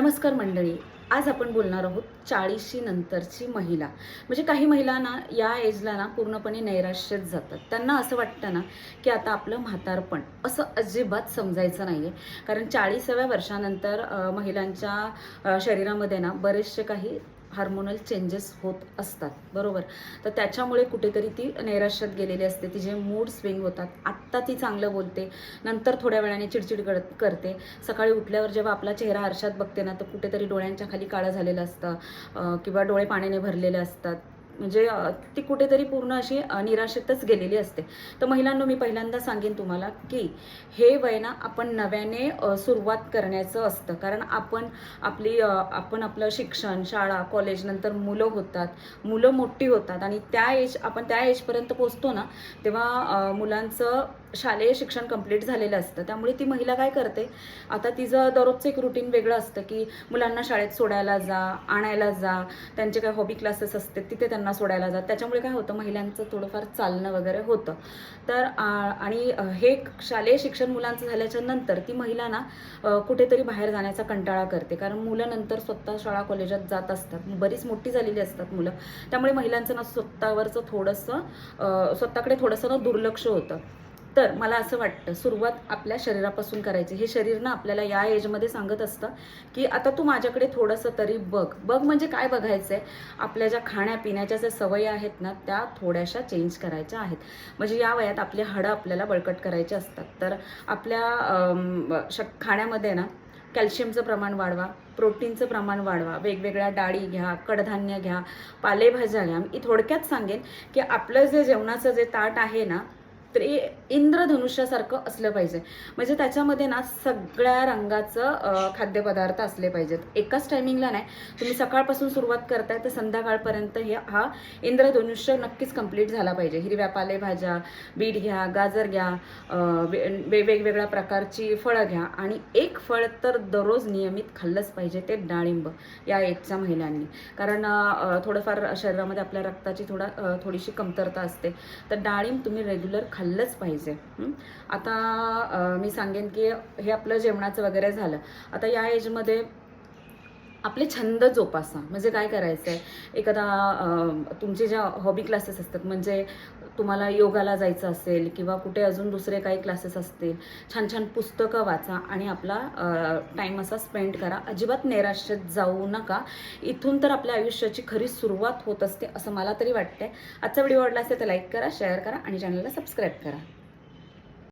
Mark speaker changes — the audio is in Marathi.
Speaker 1: नमस्कार मंडळी. आज आपण बोलणार आहोत 40शी नंतरची महिला. म्हणजे काही महिलांना या एजला ना पूर्णपणे नैराश्यात जातात. त्यांना असं वाटतं ना की आता आपलं म्हातारपण असं अजिबात समजायचं नाही आहे. कारण 40व्या वर्षानंतर महिलांच्या शरीरामध्ये ना बरेचसे काही हार्मोनल चेंजेस होत असतात, बरोबर. तर त्याच्यामुळे कुठेतरी ती नैराश्यात गेलेली असते. तिचे मूड स्विंग होतात. आत्ता ती चांगलं बोलते, नंतर थोड्या वेळाने चिडचिड करते. सकाळी उठल्यावर जेव्हा आपला चेहरा आरशात बघते ना, तर कुठेतरी डोळ्यांच्या खाली काळं झालेलं असतं किंवा डोळे पाण्याने भरलेले असतात. म्हणजे ती कुठेतरी पूर्ण अशी निराशेतच गेलेली असते. तर महिलांनो, मी पहिल्यांदा सांगेन तुम्हाला की हे वय ना आपण नव्याने सुरुवात करण्याचं असतं. कारण आपण आपलं शिक्षण, शाळा, कॉलेज, नंतर मुलं होतात, मुलं मोठी होतात आणि आपण त्या एजपर्यंत पोहोचतो ना, तेव्हा मुलांचं शालेय शिक्षण कंप्लीट झालेलं असतं. त्यामुळे ती महिला काय करते, आता तिचं दररोजचं एक रुटीन वेगळं असतं की मुलांना शाळेत सोडायला जा, आणायला जा, त्यांचे काय हॉबी क्लासेस असते तिथे त्यांना सोडायला जा. त्याच्यामुळे काय होतं, महिलांचं थोडंफार चालणं वगैरे होतं. तर आणि हे शालेय शिक्षण मुलांचं झाल्याच्या नंतर ती महिला ना कुठेतरी बाहेर जाण्याचा कंटाळा करते. कारण मुलं नंतर स्वतः शाळा कॉलेजात जात असतात, बरीच मोठी झालेली असतात मुलं. त्यामुळे महिलांचं ना स्वतःकडे थोडंसं ना दुर्लक्ष होतं. तर मला असं वाटतं, सुरुवात आपल्या शरीरापासून करायची. हे शरीर ना आपल्याला या एजमध्ये सांगत असतं की आता तू माझ्याकडे थोडंसं तरी बघ. म्हणजे काय बघायचं आहे, आपल्या ज्या खाण्यापिण्याच्या ज्या सवयी आहेत ना, त्या थोड्याशा चेंज करायच्या आहेत. म्हणजे या वयात आपली हाडं आपल्याला बळकट करायची असतात. तर आपल्या खाण्यामध्ये ना कॅल्शियमचं प्रमाण वाढवा, प्रोटीनचं प्रमाण वाढवा, वेगवेगळ्या डाळी घ्या, कडधान्य घ्या, पालेभाज्या घ्या. मी थोडक्यात सांगेन की आपलं जे जेवणाचं जे ताट आहे ना, तर इंद्रधनुष्यासारखं असलं पाहिजे. म्हणजे त्याच्यामध्ये ना सगळ्या रंगाचं खाद्यपदार्थ असले पाहिजेत. एकाच टायमिंगला नाही, तुम्ही सकाळपासून सुरुवात करताय तर संध्याकाळपर्यंत हा इंद्रधनुष्य नक्कीच कंप्लीट झाला पाहिजे. हिरव्या पालेभाज्या, बीट घ्या, गाजर घ्या, वेगवेगळ्या प्रकारची फळं घ्या आणि एक फळ तर दररोज नियमित खाल्लंच पाहिजे, ते डाळिंब या एजच्या महिलांनी. कारण थोडंफार शरीरामध्ये आपल्या रक्ताची थोडीशी कमतरता असते. तर डाळिंब तुम्ही रेग्युलर खाल्लंच पाहिजे. आता मी सांगेन की हे आपलं जेवणाचं वगैरे झालं. आता या एजमध्ये आपले छंद जोपासा. म्हणजे काय करायचं आहे, एखादा तुमचे ज्या हॉबी क्लासेस असतात, म्हणजे तुम्हाला योगाला जायचं असेल किंवा कुठे अजून दुसरे काही क्लासेस असतील, छान छान पुस्तकं वाचा आणि आपला टाईम असा स्पेंड करा. अजिबात नैराश्यात जाऊ नका. इथून तर आपल्या आयुष्याची खरी सुरुवात होत असते असं मला तरी वाटतंय. आजचा व्हिडिओ आवडला असेल तर लाईक करा, शेअर करा आणि चॅनलला सबस्क्राईब करा.